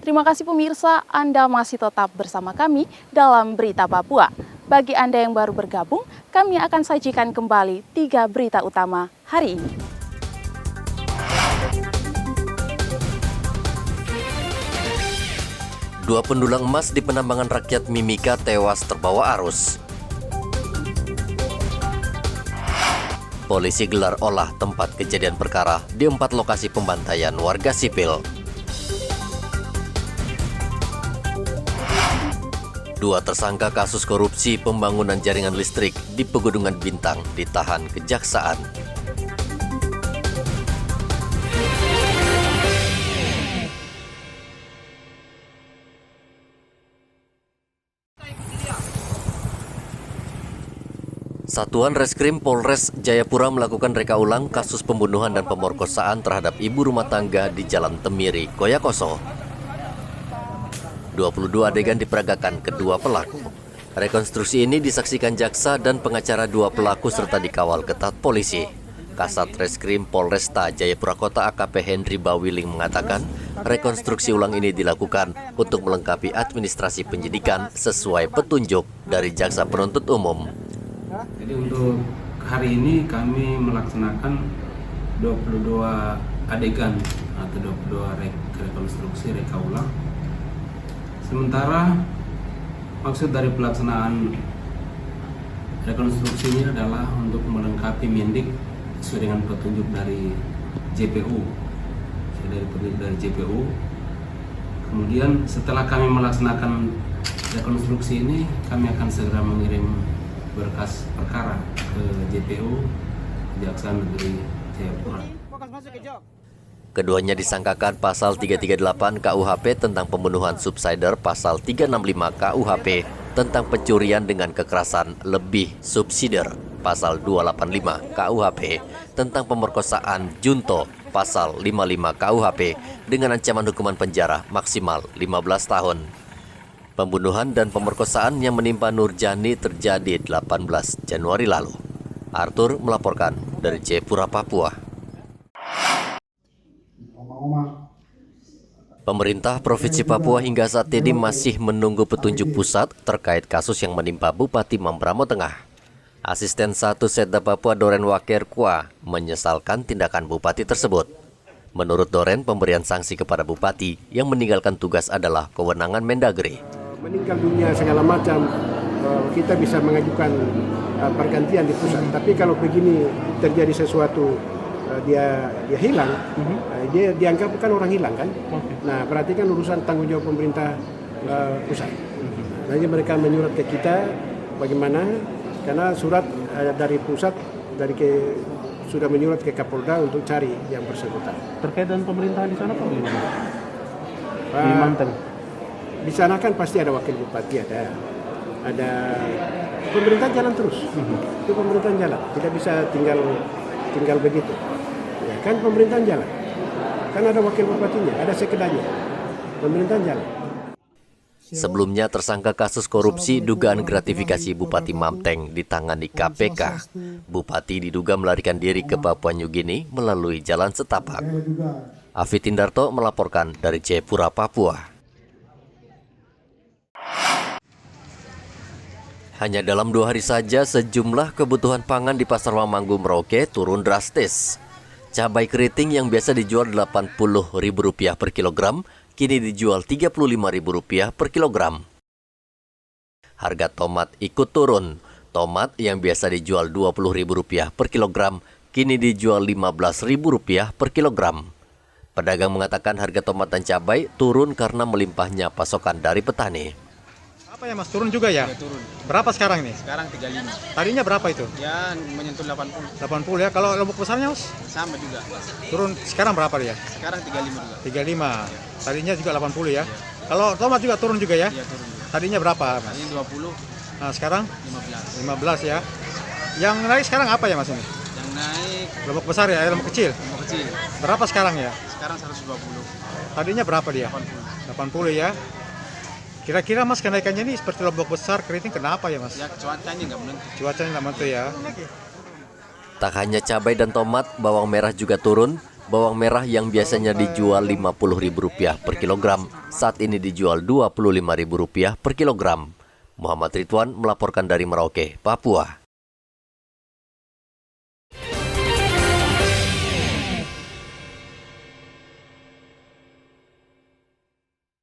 Terima kasih pemirsa, Anda masih tetap bersama kami dalam Berita Papua. Bagi Anda yang baru bergabung, kami akan sajikan kembali 3 berita utama hari ini. Dua pendulang emas di penambangan rakyat Mimika tewas terbawa arus. Polisi gelar olah tempat kejadian perkara di 4 lokasi pembantaian warga sipil. 2 tersangka kasus korupsi pembangunan jaringan listrik di Pegunungan Bintang ditahan Kejaksaan. Satuan Reskrim Polres Jayapura melakukan reka ulang kasus pembunuhan dan pemerkosaan terhadap ibu rumah tangga di Jalan Temiri, Koyakoso. 22 adegan diperagakan kedua pelaku. Rekonstruksi ini disaksikan jaksa dan pengacara 2 pelaku serta dikawal ketat polisi. Kasat Reskrim Polresta Jayapura Kota AKP Henry Bawiling mengatakan, rekonstruksi ulang ini dilakukan untuk melengkapi administrasi penyidikan sesuai petunjuk dari jaksa penuntut umum. Jadi untuk hari ini kami melaksanakan 22 adegan atau 22 rekonstruksi reka ulang. Sementara maksud dari pelaksanaan rekonstruksinya adalah untuk melengkapi mendik sesuai dengan petunjuk dari JPU. Kemudian setelah kami melaksanakan rekonstruksi ini, kami akan segera mengirim berkas perkara ke JPU Kejaksaan Negeri Jayapura. Keduanya disangkakan pasal 338 KUHP tentang pembunuhan subsider, pasal 365 KUHP tentang pencurian dengan kekerasan lebih subsider, pasal 285 KUHP tentang pemerkosaan junto, pasal 55 KUHP dengan ancaman hukuman penjara maksimal 15 tahun. Pembunuhan dan pemerkosaan yang menimpa Nurjani terjadi 18 Januari lalu. Arthur melaporkan dari Jayapura, Papua. Pemerintah Provinsi Papua hingga saat ini masih menunggu petunjuk pusat terkait kasus yang menimpa Bupati Mambramo Tengah. Asisten 1 Setda Papua Doren Waker Kwa menyesalkan tindakan Bupati tersebut. Menurut Doren, pemberian sanksi kepada Bupati yang meninggalkan tugas adalah kewenangan Mendagri. Meninggal dunia segala macam, kita bisa mengajukan pergantian di pusat. Tapi kalau begini terjadi sesuatu, dia hilang, dia dianggap kan orang hilang kan. Nah, berarti kan urusan tanggung jawab pemerintah pusat. Jadi mereka menyurat ke kita bagaimana, karena surat dari pusat sudah menyurat ke Kapolda untuk cari yang bersangkutan. Terkait dengan pemerintahan di sana Pak? Di Manteng. Di sana kan pasti ada wakil bupati, ada pemerintahan jalan terus. Itu pemerintahan jalan, tidak bisa tinggal begitu. Ya kan pemerintahan jalan. Kan ada wakil bupatinya, ada sekedanya. Pemerintahan jalan. Sebelumnya tersangka kasus korupsi dugaan gratifikasi Bupati Mamteng ditangani KPK. Bupati diduga melarikan diri ke Papua New Guinea melalui jalan setapak. Afid Indarto melaporkan dari Jayapura, Papua. Hanya dalam 2 hari saja, sejumlah kebutuhan pangan di Pasar Wamanggu Merauke turun drastis. Cabai keriting yang biasa dijual Rp80.000 per kilogram, kini dijual Rp35.000 per kilogram. Harga tomat ikut turun. Tomat yang biasa dijual Rp20.000 per kilogram, kini dijual Rp15.000 per kilogram. Pedagang mengatakan harga tomat dan cabai turun karena melimpahnya pasokan dari petani. Apa ya Mas, turun juga ya? Ya turun. Berapa sekarang nih? Sekarang 35. Tadinya berapa itu? Ya menyentuh 80. 80 ya. Kalau lombok besarnya Mas? Sama juga. Turun sekarang berapa dia? Sekarang 35 juga. 35. Tadinya juga 80 ya. Kalau tomat juga turun juga ya? Iya turun juga. Tadinya berapa Mas? Tadinya 20, Nah, sekarang 15. 15 ya. Yang naik sekarang apa ya Mas ini? Yang naik Lombok besar ya, lombok kecil. lombok kecil. Berapa sekarang ya? Sekarang 120. Tadinya berapa dia? 80. 80 ya. Kira-kira Mas kenaikannya ini seperti lombok besar keriting kenapa ya Mas? Ya cuacanya nggak menentu. Cuacanya nggak menentu ya. Tak hanya cabai dan tomat, bawang merah juga turun. Bawang merah yang biasanya dijual Rp50.000 per kilogram, saat ini dijual Rp25.000 per kilogram. Muhammad Ridwan melaporkan dari Merauke, Papua.